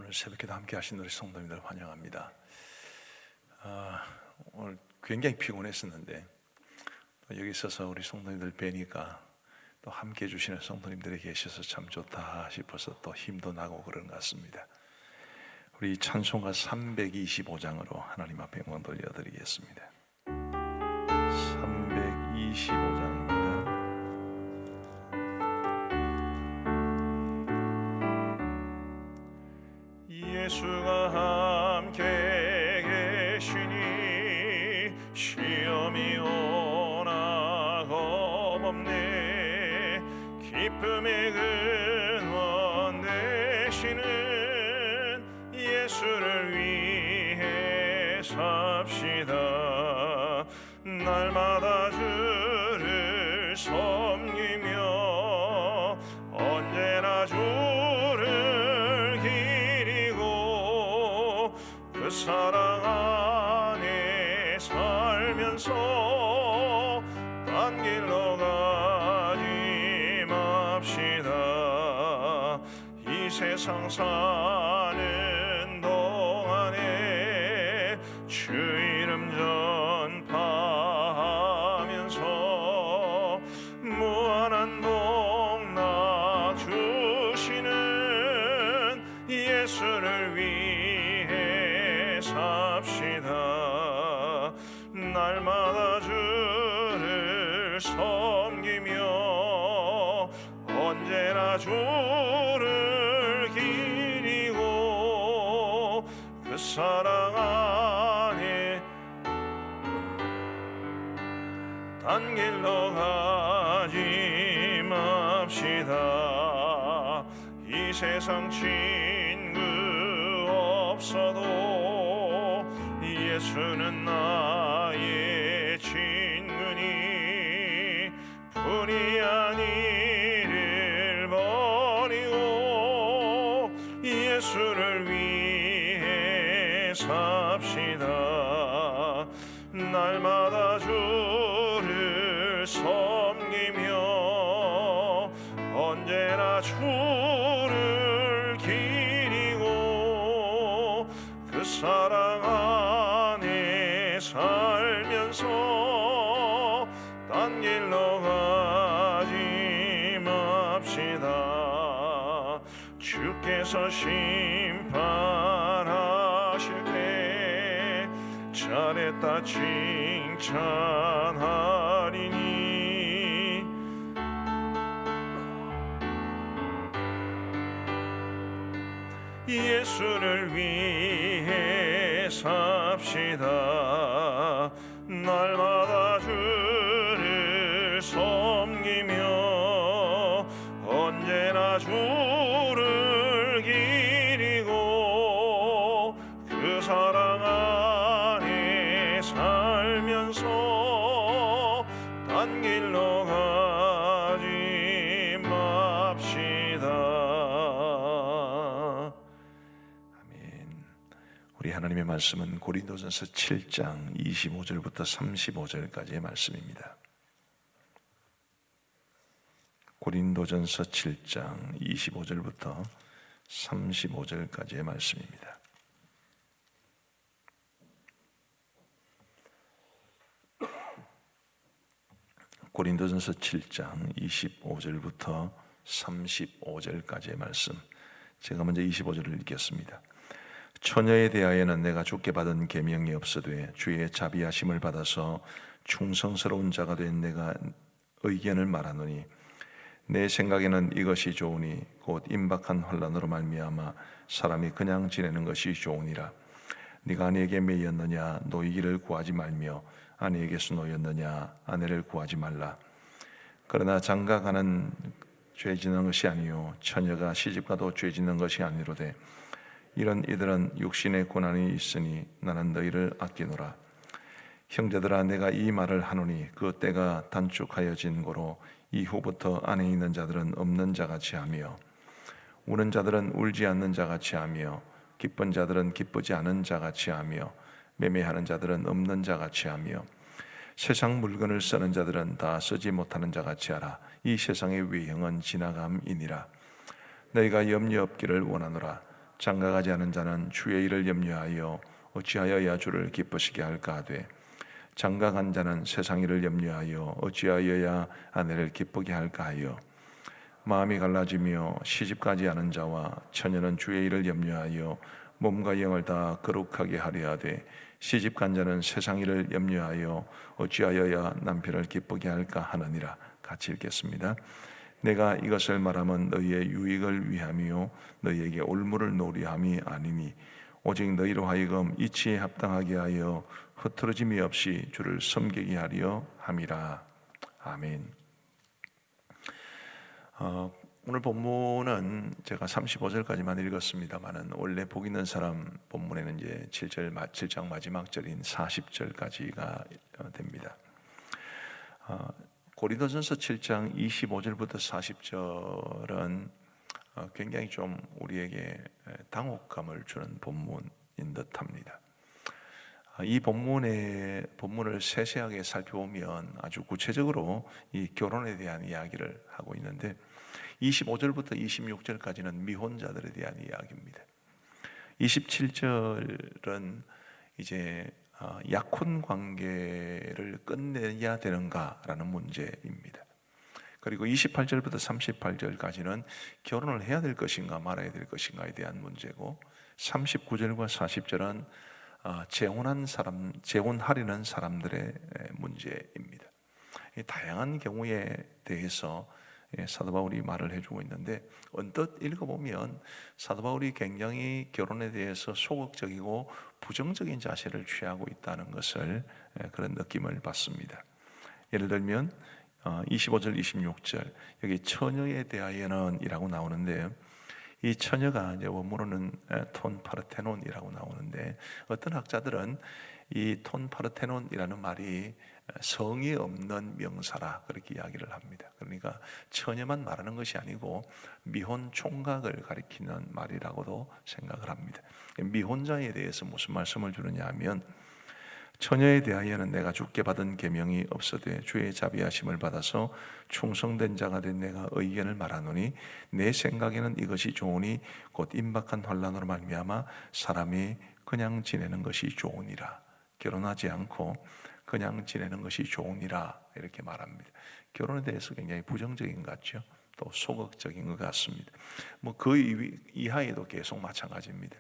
오늘 새벽기도 함께 하신 우리 성도님들 환영합니다. 오늘 굉장히 피곤했었는데 또 여기 있어서 우리 성도님들 뵈니까 또 함께 해주시는 성도님들이 계셔서 참 좋다 싶어서 또 힘도 나고 그런 것 같습니다. 우리 찬송가 325장으로 하나님 앞에 영광 돌려드리겠습니다. 325장입니다. 예수가 함께 계시니 시험이 오나 겁없네. 기쁨의 근원 되시는 예수를 위해 삽시다. 날마다 주를 섬기며 언제나 주를 기리고 그 사랑 안에 살면서 딴 길로 가지 맙시다. 이 세상 사는 동안에 주 이름 전파하면서 무한한 복락 주시는 예수를 위해 삽시다. 날마다 주를 섬기며 언제나 주를 기리고 그 사랑 안에 딴 길로 가지 맙시다. 이 세상 친구 없어도 예수는 나의 친구니 불의한 일을 버리고 예수를 위해 삽시다. 날마다 주를 섬기며 언제나 주를 기리고 그 사랑 안에 살면서 딴 길로 가지 맙시다. 주께서 심판하실 때 잘했다 칭찬하리니 예수를 위해 삽시다. 날마다 주를 섬기며 언제나 주를 기리고 그 사랑 안에 살면서 딴 길로 가지 맙시다. 아멘. 우리 하나님의 말씀은 고린도전서 7장 25절부터 35절까지의 말씀입니다. 고린도전서 7장 25절부터 35절까지의 말씀입니다. 고린도전서 7장 25절부터 35절까지의 말씀, 제가 먼저 25절을 읽겠습니다. 처녀에 대하여는 내가 주께 받은 계명이 없으되 주의 자비하심을 받아서 충성스러운 자가 된 내가 의견을 말하노니 내 생각에는 이것이 좋으니 곧 임박한 환난으로 말미암아 사람이 그냥 지내는 것이 좋으니라. 네가 아내에게 매였느냐 노이기를 구하지 말며 아내에게서 노였느냐 아내를 구하지 말라. 그러나 장가가는 죄 짓는 것이 아니요 처녀가 시집가도 죄 짓는 것이 아니로되 이런 이들은 육신의 고난이 있으니 나는 너희를 아끼노라. 형제들아 내가 이 말을 하노니 그 때가 단축하여진 고로 이후부터 안에 있는 자들은 없는 자같이 하며 우는 자들은 울지 않는 자같이 하며 기쁜 자들은 기쁘지 않은 자같이 하며 매매하는 자들은 없는 자같이 하며 세상 물건을 쓰는 자들은 다 쓰지 못하는 자같이 하라. 이 세상의 외형은 지나감이니라. 너희가 염려 없기를 원하노라. 장가가지 않은 자는 주의 일을 염려하여 어찌하여야 주를 기쁘시게 할까 하되 장가간 자는 세상 일을 염려하여 어찌하여야 아내를 기쁘게 할까 하여 마음이 갈라지며 시집가지 않은 자와 처녀는 주의 일을 염려하여 몸과 영을 다 거룩하게 하려 하되 시집간 자는 세상 일을 염려하여 어찌하여야 남편을 기쁘게 할까 하느니라. 같이 읽겠습니다. 내가 이것을 말하면 너희의 유익을 위함이요 너희에게 올무를 노리함이 아니니 오직 너희로 하여금 이치에 합당하게 하여 흐트러짐이 없이 주를 섬기게 하려 함이라. 아멘. 오늘 본문은 제가 35절까지만 읽었습니다만은 원래 복 있는 사람 본문에는 이제 7장 마지막 절인 40절까지가 됩니다. 고린도전서 7장 25절부터 40절은 굉장히 좀 우리에게 당혹감을 주는 본문인 듯합니다. 이 본문을 세세하게 살펴보면 아주 구체적으로 이 결혼에 대한 이야기를 하고 있는데 25절부터 26절까지는 미혼자들에 대한 이야기입니다. 27절은 이제 약혼 관계를 끝내야 되는가라는 문제입니다. 그리고 28절부터 38절까지는 결혼을 해야 될 것인가 말아야 될 것인가에 대한 문제고 39절과 40절은 재혼하려는 사람들의 문제입니다. 다양한 경우에 대해서 사도 바울이 말을 해주고 있는데 언뜻 읽어보면 사도 바울이 굉장히 결혼에 대해서 소극적이고 부정적인 자세를 취하고 있다는 것을 그런 느낌을 받습니다. 예를 들면 25절, 26절 여기 처녀에 대하여는 이라고 나오는데 이 처녀가 이제 원문으로는 톤 파르테논이라고 나오는데 어떤 학자들은 이 톤 파르테논이라는 말이 성이 없는 명사라 그렇게 이야기를 합니다. 그러니까 처녀만 말하는 것이 아니고 미혼 총각을 가리키는 말이라고도 생각을 합니다. 미혼자에 대해서 무슨 말씀을 주느냐 하면 처녀에 대하여는 내가 주께 받은 계명이 없어되 주의 자비하심을 받아서 충성된 자가 된 내가 의견을 말하노니 내 생각에는 이것이 좋으니 곧 임박한 환난으로 말미암아 사람이 그냥 지내는 것이 좋으니라. 결혼하지 않고 그냥 지내는 것이 좋으니라 이렇게 말합니다. 결혼에 대해서 굉장히 부정적인 것 같죠. 또 소극적인 것 같습니다. 그 이하에도 계속 마찬가지입니다.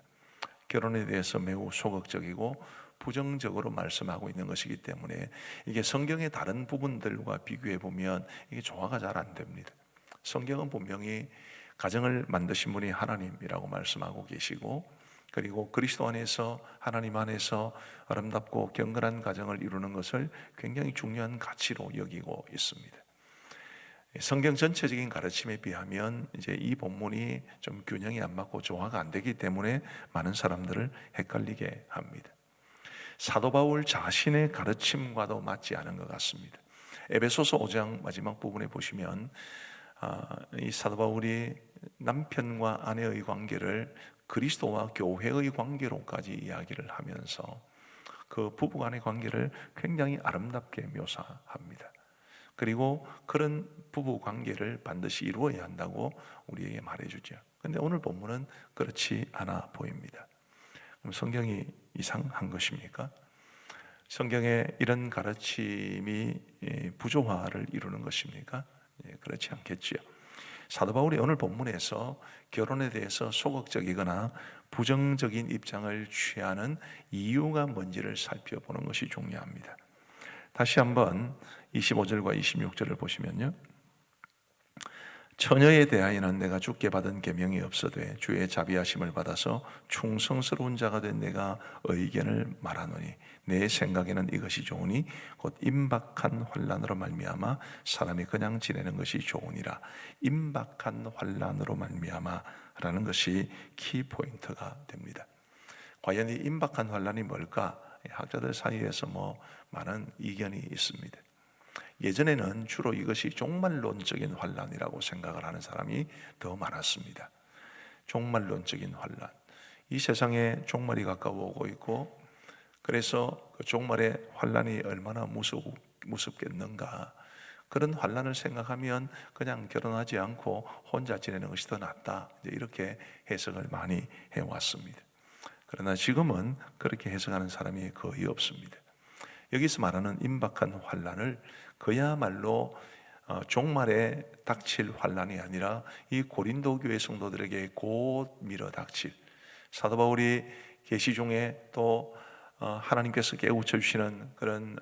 결혼에 대해서 매우 소극적이고 부정적으로 말씀하고 있는 것이기 때문에 이게 성경의 다른 부분들과 비교해 보면 이게 조화가 잘 안 됩니다. 성경은 분명히 가정을 만드신 분이 하나님이라고 말씀하고 계시고 그리고 그리스도 안에서 하나님 안에서 아름답고 경건한 가정을 이루는 것을 굉장히 중요한 가치로 여기고 있습니다. 성경 전체적인 가르침에 비하면 이제 이 본문이 좀 균형이 안 맞고 조화가 안 되기 때문에 많은 사람들을 헷갈리게 합니다. 사도 바울 자신의 가르침과도 맞지 않은 것 같습니다. 에베소서 5장 마지막 부분에 보시면 이 사도 바울이 남편과 아내의 관계를 그리스도와 교회의 관계로까지 이야기를 하면서 그 부부간의 관계를 굉장히 아름답게 묘사합니다. 그리고 그런 부부 관계를 반드시 이루어야 한다고 우리에게 말해주죠. 그런데 오늘 본문은 그렇지 않아 보입니다. 그럼 성경이 이상한 것입니까? 성경에 이런 가르침이 부조화를 이루는 것입니까? 그렇지 않겠지요. 사도 바울이 오늘 본문에서 결혼에 대해서 소극적이거나 부정적인 입장을 취하는 이유가 뭔지를 살펴보는 것이 중요합니다. 다시 한번 25절과 26절을 보시면요. 처녀에 대하여는 내가 주께 받은 계명이 없어되 주의 자비하심을 받아서 충성스러운 자가 된 내가 의견을 말하노니 내 생각에는 이것이 좋으니 곧 임박한 환난으로 말미암아 사람이 그냥 지내는 것이 좋으니라. 임박한 환난으로 말미암아라는 것이 키포인트가 됩니다. 과연 이 임박한 환난이 뭘까? 학자들 사이에서 많은 이견이 있습니다. 예전에는 주로 이것이 종말론적인 환난이라고 생각을 하는 사람이 더 많았습니다. 종말론적인 환난. 이 세상에 종말이 가까워 오고 있고 그래서 그 종말의 환난이 얼마나 무섭겠는가. 그런 환난을 생각하면 그냥 결혼하지 않고 혼자 지내는 것이 더 낫다, 이렇게 해석을 많이 해왔습니다. 그러나 지금은 그렇게 해석하는 사람이 거의 없습니다. 여기서 말하는 임박한 환난을 그야말로 종말에 닥칠 환난이 아니라 이 고린도 교회 성도들에게 곧 밀어 닥칠, 사도 바울이 계시 중에 또 하나님께서 깨우쳐 주시는 그런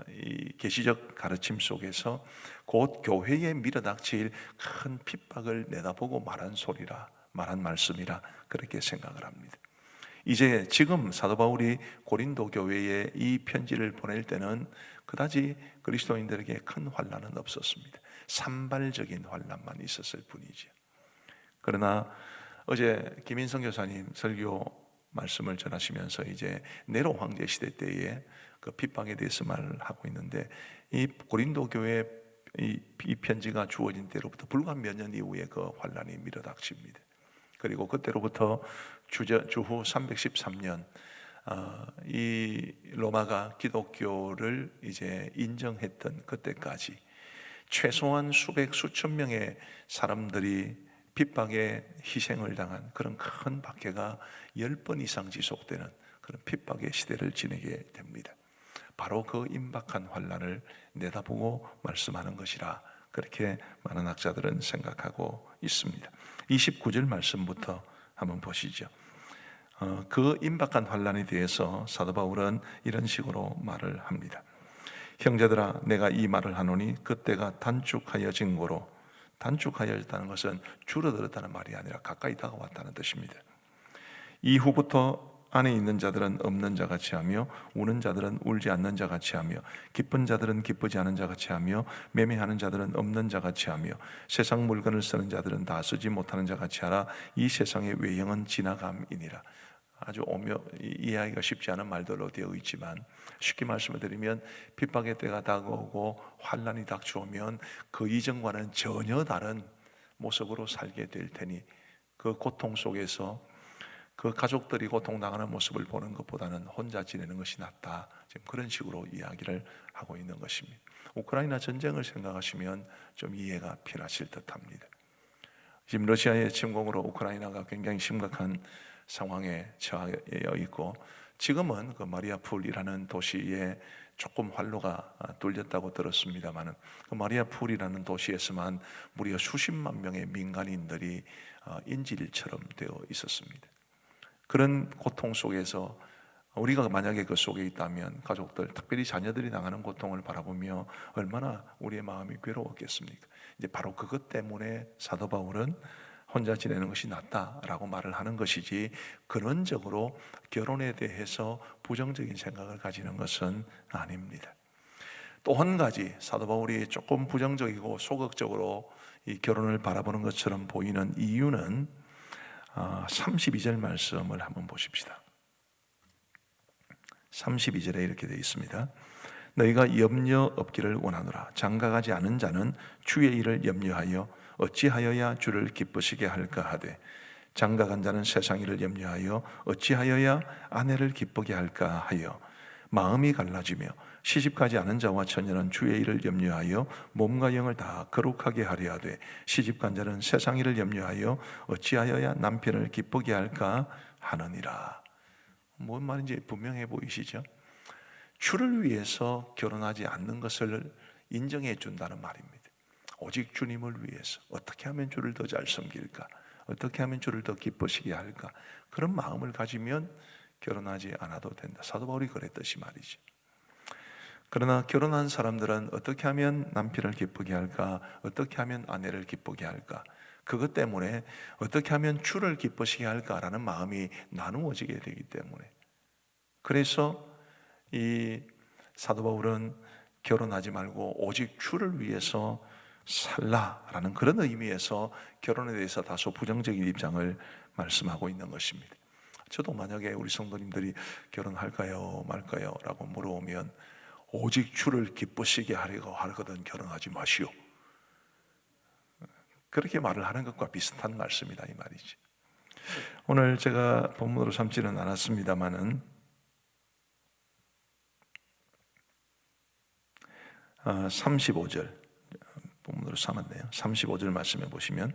이 계시적 가르침 속에서 곧 교회에 밀어 닥칠 큰 핍박을 내다보고 말한 말씀이라 그렇게 생각을 합니다. 이제 지금 사도 바울이 고린도 교회에 이 편지를 보낼 때는 그다지 그리스도인들에게 큰 환난은 없었습니다. 산발적인 환난만 있었을 뿐이죠. 그러나 어제 김인성 교사님 설교 말씀을 전하시면서 이제 네로 황제 시대 때의 그 핍박에 대해서 말을 하고 있는데, 이 고린도 교회 이 편지가 주어진 때로부터 불과 몇 년 이후에 그 환난이 밀어닥칩니다. 그리고 그때로부터 주후 313년 이 로마가 기독교를 이제 인정했던 그때까지 최소한 수천 명의 사람들이 핍박에 희생을 당한 그런 큰 박해가 10번 이상 지속되는 그런 핍박의 시대를 지내게 됩니다. 바로 그 임박한 환난을 내다보고 말씀하는 것이라 그렇게 많은 학자들은 생각하고 있습니다. 29절 말씀부터 한번 보시죠. 그 임박한 환난에 대해서 사도 바울은 이런 식으로 말을 합니다. 형제들아, 내가 이 말을 하노니 그때가 단축하여진 고로, 단축하여졌다는 것은 줄어들었다는 말이 아니라 가까이 다가왔다는 뜻입니다. 이후부터 안에 있는 자들은 없는 자 같이 하며 우는 자들은 울지 않는 자 같이 하며 기쁜 자들은 기쁘지 않은 자 같이 하며 매매하는 자들은 없는 자 같이 하며 세상 물건을 쓰는 자들은 다 쓰지 못하는 자 같이 하라. 이 세상의 외형은 지나감이니라. 아주 이해하기가 쉽지 않은 말들로 되어 있지만 쉽게 말씀을 드리면 핍박의 때가 다가오고 환난이 닥쳐오면 그 이전과는 전혀 다른 모습으로 살게 될 테니 그 고통 속에서 그 가족들이 고통당하는 모습을 보는 것보다는 혼자 지내는 것이 낫다, 지금 그런 식으로 이야기를 하고 있는 것입니다. 우크라이나 전쟁을 생각하시면 좀 이해가 필요하실 듯합니다. 지금 러시아의 침공으로 우크라이나가 굉장히 심각한 상황에 처하여 있고, 지금은 그 마리아풀이라는 도시에 조금 활로가 뚫렸다고 들었습니다만, 그 마리아풀이라는 도시에서만 무려 수십만 명의 민간인들이 인질처럼 되어 있었습니다. 그런 고통 속에서 우리가 만약에 그 속에 있다면 가족들, 특별히 자녀들이 당하는 고통을 바라보며 얼마나 우리의 마음이 괴로웠겠습니까? 이제 바로 그것 때문에 사도 바울은 혼자 지내는 것이 낫다라고 말을 하는 것이지, 근원적으로 결혼에 대해서 부정적인 생각을 가지는 것은 아닙니다. 또 한 가지 사도 바울이 조금 부정적이고 소극적으로 이 결혼을 바라보는 것처럼 보이는 이유는 32절 말씀을 한번 보십시다. 32절에 이렇게 되어 있습니다. 너희가 염려 없기를 원하노라. 장가가지 않은 자는 주의 일을 염려하여 어찌하여야 주를 기쁘시게 할까 하되, 장가간 자는 세상 일을 염려하여 어찌하여야 아내를 기쁘게 할까 하여 마음이 갈라지며, 시집가지 않은 자와 처녀는 주의 일을 염려하여 몸과 영을 다 거룩하게 하려 하되, 시집간 자는 세상 일을 염려하여 어찌하여야 남편을 기쁘게 할까 하느니라. 뭔 말인지 분명해 보이시죠? 주를 위해서 결혼하지 않는 것을 인정해 준다는 말입니다. 오직 주님을 위해서 어떻게 하면 주를 더 잘 섬길까, 어떻게 하면 주를 더 기쁘시게 할까, 그런 마음을 가지면 결혼하지 않아도 된다. 사도 바울이 그랬듯이 말이죠. 그러나 결혼한 사람들은 어떻게 하면 남편을 기쁘게 할까, 어떻게 하면 아내를 기쁘게 할까, 그것 때문에 어떻게 하면 주를 기쁘시게 할까라는 마음이 나누어지게 되기 때문에, 그래서 이 사도 바울은 결혼하지 말고 오직 주를 위해서 살라라는 그런 의미에서 결혼에 대해서 다소 부정적인 입장을 말씀하고 있는 것입니다. 저도 만약에 우리 성도님들이 결혼할까요 말까요 라고 물어보면 오직 주를 기쁘시게 하려고 하거든 결혼하지 마시오, 그렇게 말을 하는 것과 비슷한 말씀이다 이 말이지. 오늘 제가 본문으로 삼지는 않았습니다마는 35절 본문으로 삼았네요. 35절 말씀해 보시면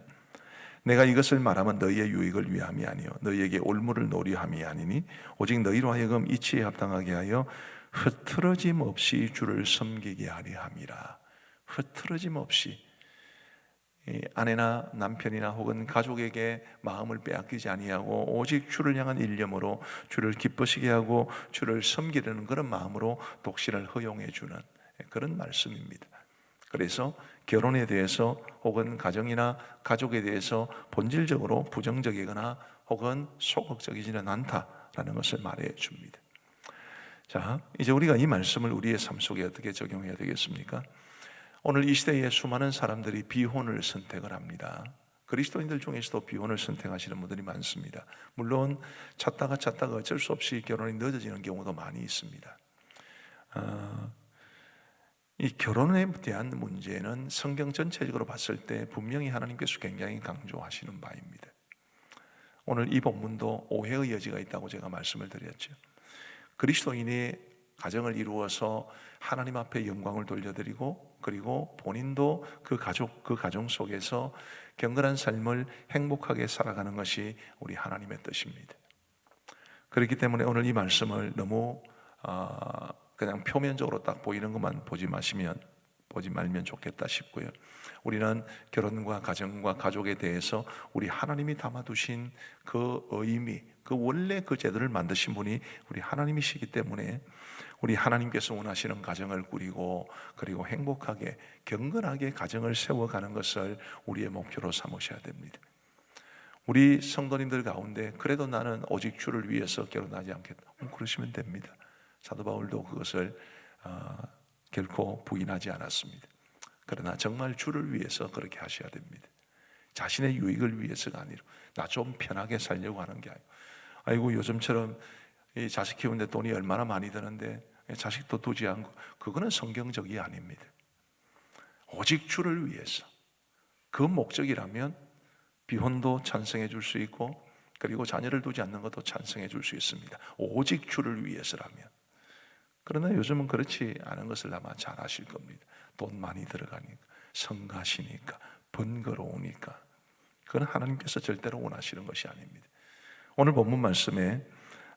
내가 이것을 말하면 너희의 유익을 위함이 아니요 너희에게 올무를 노리함이 아니니 오직 너희로 하여금 이치에 합당하게 하여 흐트러짐 없이 주를 섬기게 하려 함이라. 흐트러짐 없이 아내나 남편이나 혹은 가족에게 마음을 빼앗기지 아니하고 오직 주를 향한 일념으로 주를 기쁘시게 하고 주를 섬기려는 그런 마음으로 독신을 허용해 주는 그런 말씀입니다. 그래서 결혼에 대해서 혹은 가정이나 가족에 대해서 본질적으로 부정적이거나 혹은 소극적이지는 않다라는 것을 말해 줍니다. 자, 이제 우리가 이 말씀을 우리의 삶 속에 어떻게 적용해야 되겠습니까? 오늘 이 시대에 수많은 사람들이 비혼을 선택을 합니다. 그리스도인들 중에서도 비혼을 선택하시는 분들이 많습니다. 물론 찾다가 어쩔 수 없이 결혼이 늦어지는 경우도 많이 있습니다. 이 결혼에 대한 문제는 성경 전체적으로 봤을 때 분명히 하나님께서 굉장히 강조하시는 바입니다. 오늘 이 본문도 오해의 여지가 있다고 제가 말씀을 드렸죠. 그리스도인이 가정을 이루어서 하나님 앞에 영광을 돌려드리고 그리고 본인도 그 가정 속에서 경건한 삶을 행복하게 살아가는 것이 우리 하나님의 뜻입니다. 그렇기 때문에 오늘 이 말씀을 너무 그냥 표면적으로 딱 보이는 것만 보지 말면 좋겠다 싶고요. 우리는 결혼과 가정과 가족에 대해서 우리 하나님이 담아두신 그 의미, 그 원래 그 제도를 만드신 분이 우리 하나님이시기 때문에 우리 하나님께서 원하시는 가정을 꾸리고 그리고 행복하게 경건하게 가정을 세워가는 것을 우리의 목표로 삼으셔야 됩니다. 우리 성도님들 가운데 그래도 나는 오직 주를 위해서 결혼하지 않겠다, 그러시면 됩니다. 사도 바울도 그것을 결코 부인하지 않았습니다. 그러나 정말 주를 위해서 그렇게 하셔야 됩니다. 자신의 유익을 위해서가 아니라 나 좀 편하게 살려고 하는 게 아니고, 아이고 요즘처럼 이 자식 키우는데 돈이 얼마나 많이 드는데 자식도 두지 않고, 그거는 성경적이 아닙니다. 오직 주를 위해서, 그 목적이라면 비혼도 찬성해 줄 수 있고 그리고 자녀를 두지 않는 것도 찬성해 줄 수 있습니다. 오직 주를 위해서라면. 그러나 요즘은 그렇지 않은 것을 아마 잘 아실 겁니다. 돈 많이 들어가니까, 성가시니까, 번거로우니까. 그건 하나님께서 절대로 원하시는 것이 아닙니다. 오늘 본문 말씀에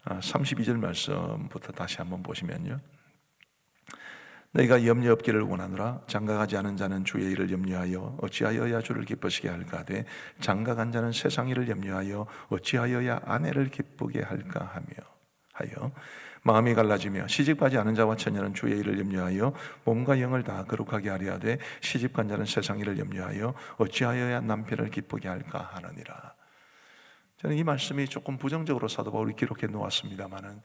32절 말씀부터 다시 한번 보시면요, 너희가 염려 없기를 원하노라. 장가가지 않은 자는 주의 일을 염려하여 어찌하여야 주를 기쁘시게 할까 하되 장가간 자는 세상 일을 염려하여 어찌하여야 아내를 기쁘게 할까 하여 마음이 갈라지며 시집가지 않은 자와 처녀는 주의 일을 염려하여 몸과 영을 다 거룩하게 하려 하되 시집간 자는 세상 일을 염려하여 어찌하여야 남편을 기쁘게 할까 하느니라. 저는 이 말씀이 조금 부정적으로 사도 바울이 기록해 놓았습니다만은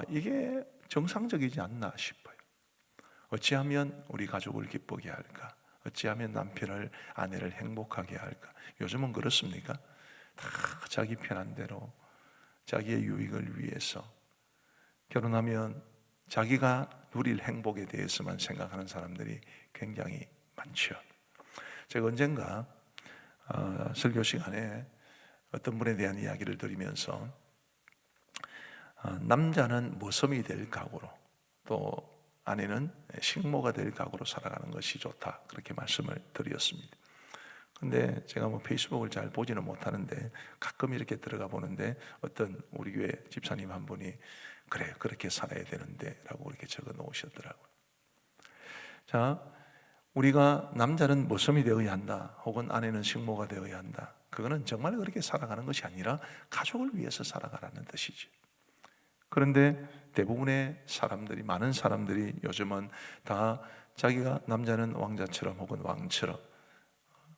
이게 정상적이지 않나 싶어요. 어찌하면 우리 가족을 기쁘게 할까? 어찌하면 남편을, 아내를 행복하게 할까? 요즘은 그렇습니까? 다 자기 편한 대로 자기의 유익을 위해서 결혼하면 자기가 누릴 행복에 대해서만 생각하는 사람들이 굉장히 많죠. 제가 언젠가 설교 시간에 어떤 분에 대한 이야기를 드리면서 남자는 모섬이 될 각오로 또 아내는 식모가 될 각오로 살아가는 것이 좋다, 그렇게 말씀을 드렸습니다. 근데 제가 페이스북을 잘 보지는 못하는데 가끔 이렇게 들어가 보는데 어떤 우리 교회 집사님 한 분이 그래, 그렇게 살아야 되는데 라고 이렇게 적어 놓으셨더라고요. 자, 우리가 남자는 모섬이 되어야 한다, 혹은 아내는 식모가 되어야 한다, 그거는 정말 그렇게 살아가는 것이 아니라 가족을 위해서 살아가라는 뜻이지. 그런데 대부분의 사람들이, 많은 사람들이 요즘은 다 자기가, 남자는 왕자처럼 혹은 왕처럼,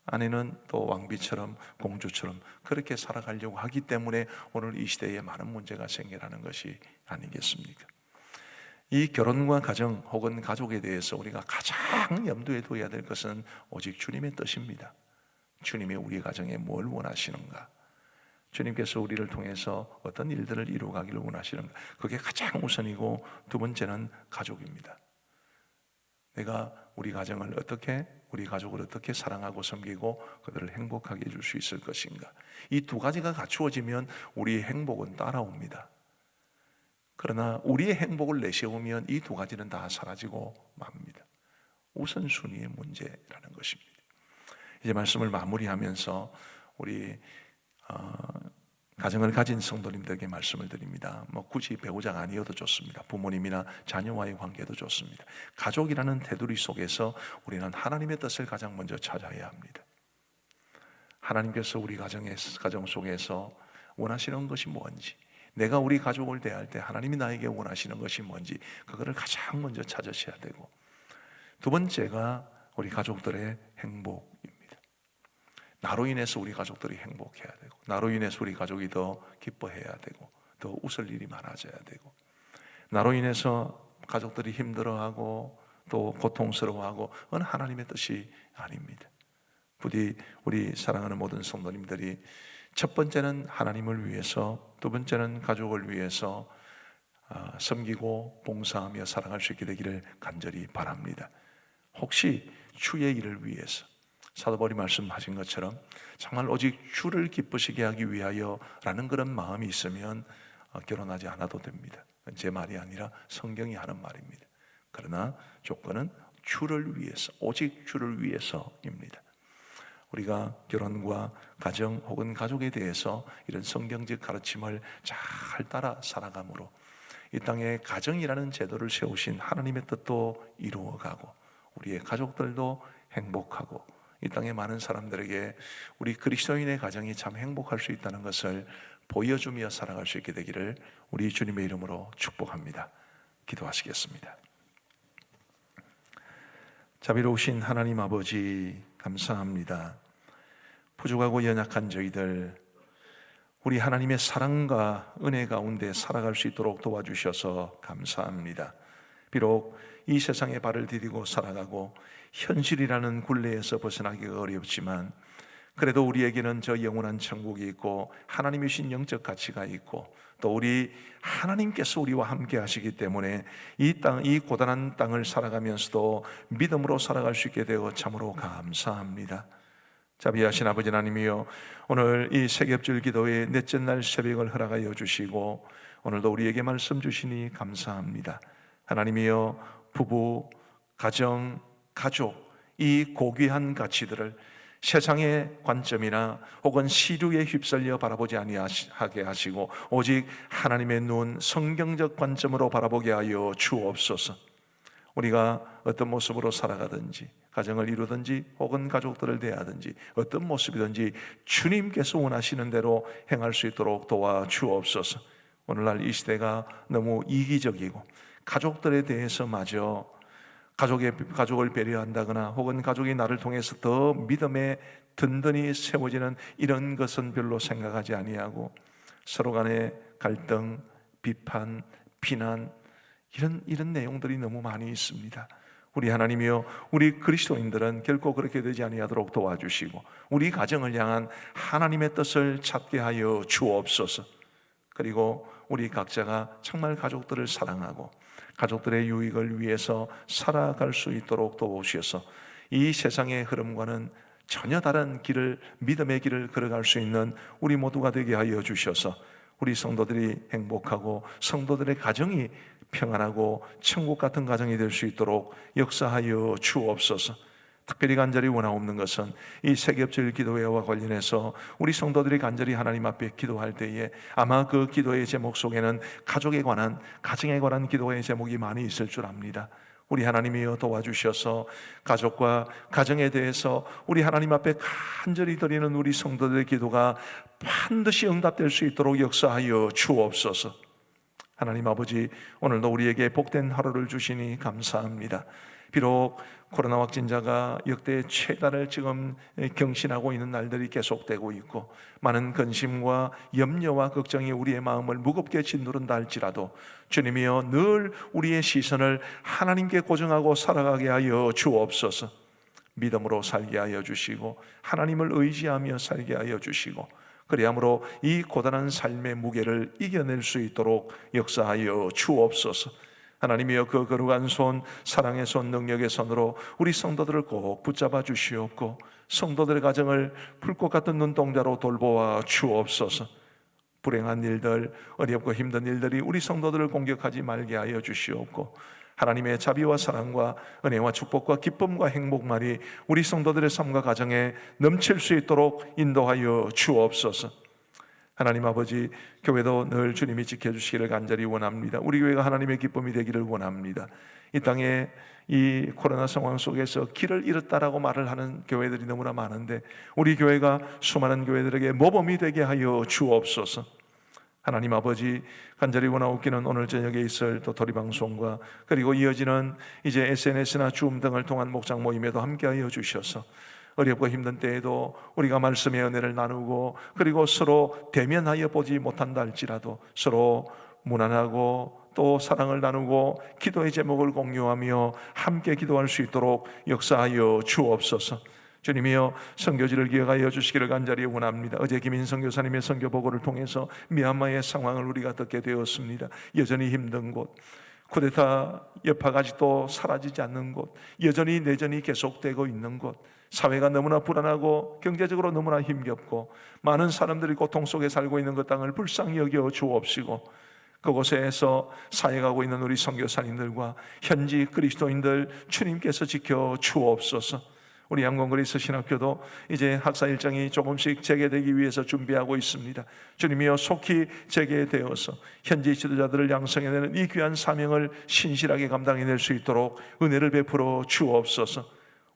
아내는 또 왕비처럼 공주처럼 그렇게 살아가려고 하기 때문에 오늘 이 시대에 많은 문제가 생겨나는 것이 아니겠습니까? 이 결혼과 가정 혹은 가족에 대해서 우리가 가장 염두에 둬야 될 것은 오직 주님의 뜻입니다. 주님이 우리 가정에 뭘 원하시는가? 주님께서 우리를 통해서 어떤 일들을 이루어가기를 원하시는가? 그게 가장 우선이고, 두 번째는 가족입니다. 내가 우리 가정을 어떻게, 우리 가족을 어떻게 사랑하고 섬기고 그들을 행복하게 해줄 수 있을 것인가? 이 두 가지가 갖추어지면 우리의 행복은 따라옵니다. 그러나 우리의 행복을 내세우면 이 두 가지는 다 사라지고 맙니다. 우선순위의 문제라는 것입니다. 이제 말씀을 마무리하면서 우리 가정을 가진 성도님들에게 말씀을 드립니다. 굳이 배우자가 아니어도 좋습니다. 부모님이나 자녀와의 관계도 좋습니다. 가족이라는 테두리 속에서 우리는 하나님의 뜻을 가장 먼저 찾아야 합니다. 하나님께서 우리 가정 속에서 원하시는 것이 뭔지, 내가 우리 가족을 대할 때 하나님이 나에게 원하시는 것이 뭔지, 그거를 가장 먼저 찾으셔야 되고, 두 번째가 우리 가족들의 행복입니다. 나로 인해서 우리 가족들이 행복해야 되고, 나로 인해서 우리 가족이 더 기뻐해야 되고, 더 웃을 일이 많아져야 되고, 나로 인해서 가족들이 힘들어하고 또 고통스러워하고, 그건 하나님의 뜻이 아닙니다. 부디 우리 사랑하는 모든 성도님들이 첫 번째는 하나님을 위해서, 두 번째는 가족을 위해서 섬기고 봉사하며 살아갈 수 있게 되기를 간절히 바랍니다. 혹시 주의 일을 위해서, 사도 바울이 말씀하신 것처럼 정말 오직 주를 기쁘시게 하기 위하여 라는 그런 마음이 있으면 결혼하지 않아도 됩니다. 제 말이 아니라 성경이 하는 말입니다. 그러나 조건은 주를 위해서, 오직 주를 위해서입니다. 우리가 결혼과 가정 혹은 가족에 대해서 이런 성경적 가르침을 잘 따라 살아감으로 이 땅에 가정이라는 제도를 세우신 하나님의 뜻도 이루어가고, 우리의 가족들도 행복하고, 이 땅의 많은 사람들에게 우리 그리스도인의 가정이 참 행복할 수 있다는 것을 보여주며 살아갈 수 있게 되기를 우리 주님의 이름으로 축복합니다. 기도하시겠습니다. 자비로우신 하나님 아버지, 감사합니다. 부족하고 연약한 저희들, 우리 하나님의 사랑과 은혜 가운데 살아갈 수 있도록 도와주셔서 감사합니다. 비록 이 세상에 발을 디디고 살아가고 현실이라는 굴레에서 벗어나기가 어렵지만, 그래도 우리에게는 저 영원한 천국이 있고 하나님이 주신 영적 가치가 있고, 또 우리 하나님께서 우리와 함께 하시기 때문에 이 고단한 땅을 살아가면서도 믿음으로 살아갈 수 있게 되어 참으로 감사합니다. 자비하신 아버지 하나님이여, 오늘 이 세겹줄 기도의 넷째 날 새벽을 허락하여 주시고 오늘도 우리에게 말씀 주시니 감사합니다. 하나님이여, 부부, 가정, 가족, 이 고귀한 가치들을 세상의 관점이나 혹은 시류에 휩쓸려 바라보지 아니하게 하시고 오직 하나님의 눈, 성경적 관점으로 바라보게 하여 주옵소서. 우리가 어떤 모습으로 살아가든지, 가정을 이루든지 혹은 가족들을 대하든지 어떤 모습이든지 주님께서 원하시는 대로 행할 수 있도록 도와주옵소서. 오늘날 이 시대가 너무 이기적이고 가족들에 대해서 마저 가족을 배려한다거나 혹은 가족이 나를 통해서 더 믿음에 든든히 세워지는 이런 것은 별로 생각하지 아니하고 서로 간의 갈등, 비판, 비난, 이런 내용들이 너무 많이 있습니다. 우리 하나님이여, 우리 그리스도인들은 결코 그렇게 되지 아니하도록 도와주시고 우리 가정을 향한 하나님의 뜻을 찾게 하여 주옵소서. 그리고 우리 각자가 정말 가족들을 사랑하고 가족들의 유익을 위해서 살아갈 수 있도록 도우셔서 이 세상의 흐름과는 전혀 다른 길을, 믿음의 길을 걸어갈 수 있는 우리 모두가 되게 하여 주셔서 우리 성도들이 행복하고 성도들의 가정이 평안하고 천국 같은 가정이 될 수 있도록 역사하여 주옵소서. 특별히 간절히 원하옵는 것은 이 세겹절 기도회와 관련해서 우리 성도들이 간절히 하나님 앞에 기도할 때에 아마 그 기도의 제목 속에는 가족에 관한, 가정에 관한 기도의 제목이 많이 있을 줄 압니다. 우리 하나님이여, 도와주셔서 가족과 가정에 대해서 우리 하나님 앞에 간절히 드리는 우리 성도들의 기도가 반드시 응답될 수 있도록 역사하여 주옵소서. 하나님 아버지, 오늘도 우리에게 복된 하루를 주시니 감사합니다. 비록 코로나 확진자가 역대 최다를 지금 경신하고 있는 날들이 계속되고 있고 많은 근심과 염려와 걱정이 우리의 마음을 무겁게 짓누른다 할지라도 주님이여, 늘 우리의 시선을 하나님께 고정하고 살아가게 하여 주옵소서. 믿음으로 살게 하여 주시고 하나님을 의지하며 살게 하여 주시고 그리함으로 이 고단한 삶의 무게를 이겨낼 수 있도록 역사하여 주옵소서. 하나님이여, 그 거룩한 손, 사랑의 손, 능력의 손으로 우리 성도들을 꼭 붙잡아 주시옵고 성도들의 가정을 불꽃 같은 눈동자로 돌보아 주옵소서. 불행한 일들, 어렵고 힘든 일들이 우리 성도들을 공격하지 말게 하여 주시옵고 하나님의 자비와 사랑과 은혜와 축복과 기쁨과 행복만이 우리 성도들의 삶과 가정에 넘칠 수 있도록 인도하여 주옵소서. 하나님 아버지, 교회도 늘 주님이 지켜주시기를 간절히 원합니다. 우리 교회가 하나님의 기쁨이 되기를 원합니다. 이 땅에 이 코로나 상황 속에서 길을 잃었다라고 말을 하는 교회들이 너무나 많은데, 우리 교회가 수많은 교회들에게 모범이 되게 하여 주옵소서. 하나님 아버지, 간절히 원하옵기는 오늘 저녁에 있을 도토리 방송과 그리고 이어지는 이제 SNS나 줌 등을 통한 목장 모임에도 함께하여 주셔서 어렵고 힘든 때에도 우리가 말씀의 은혜를 나누고 그리고 서로 대면하여 보지 못한다 할지라도 서로 무난하고 또 사랑을 나누고 기도의 제목을 공유하며 함께 기도할 수 있도록 역사하여 주옵소서. 주님이여, 선교지를 기억하여 주시기를 간절히 원합니다. 어제 김인성 교사님의 선교 보고를 통해서 미얀마의 상황을 우리가 듣게 되었습니다. 여전히 힘든 곳, 쿠데타 여파가 아직도 사라지지 않는 곳, 여전히 내전이 계속되고 있는 곳, 사회가 너무나 불안하고 경제적으로 너무나 힘겹고 많은 사람들이 고통 속에 살고 있는 그 땅을 불쌍히 여겨 주옵시고, 그곳에서 사역하고 있는 우리 선교사님들과 현지 그리스도인들 주님께서 지켜 주옵소서. 우리 양곤그리스 신학교도 이제 학사 일정이 조금씩 재개되기 위해서 준비하고 있습니다. 주님이여, 속히 재개되어서 현지 지도자들을 양성해내는 이 귀한 사명을 신실하게 감당해낼 수 있도록 은혜를 베풀어 주옵소서.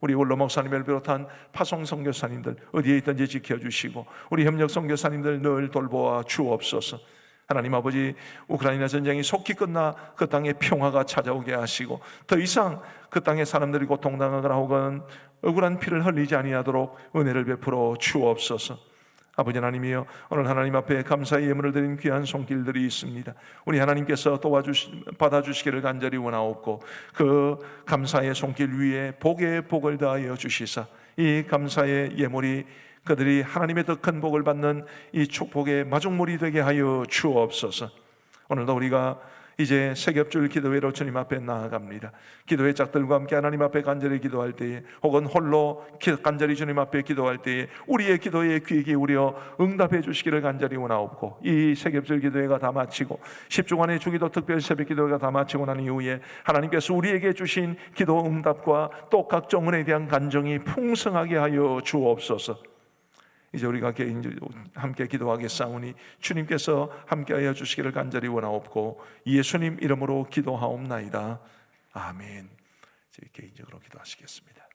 우리 원로 목사님을 비롯한 파송 선교사님들 어디에 있든지 지켜주시고 우리 협력 선교사님들 늘 돌보아 주옵소서. 하나님 아버지, 우크라이나 전쟁이 속히 끝나 그 땅에 평화가 찾아오게 하시고 더 이상 그 땅에 사람들이 고통당하거나 혹은 억울한 피를 흘리지 아니하도록 은혜를 베풀어 주옵소서. 아버지 하나님이여, 오늘 하나님 앞에 감사의 예물을 드린 귀한 손길들이 있습니다. 우리 하나님께서 받아주시기를 간절히 원하옵고 그 감사의 손길 위에 복의 복을 더하여 주시사 이 감사의 예물이 그들이 하나님의 더 큰 복을 받는 이 축복의 마중물이 되게 하여 주옵소서. 오늘도 우리가 이제 세겹줄 기도회로 주님 앞에 나아갑니다. 기도회 짝들과 함께 하나님 앞에 간절히 기도할 때에 혹은 홀로 간절히 주님 앞에 기도할 때에 우리의 기도에 귀 기울여 응답해 주시기를 간절히 원하옵고, 이 세겹줄 기도회가 다 마치고 10주간의 주기도 특별 새벽 기도회가 다 마치고 난 이후에 하나님께서 우리에게 주신 기도 응답과 또 각종 은혜에 대한 간정이 풍성하게 하여 주옵소서. 이제 우리가 개인적으로 함께 기도하겠사오니 주님께서 함께하여 주시기를 간절히 원하옵고 예수님 이름으로 기도하옵나이다. 아멘. 이제 개인적으로 기도하시겠습니다.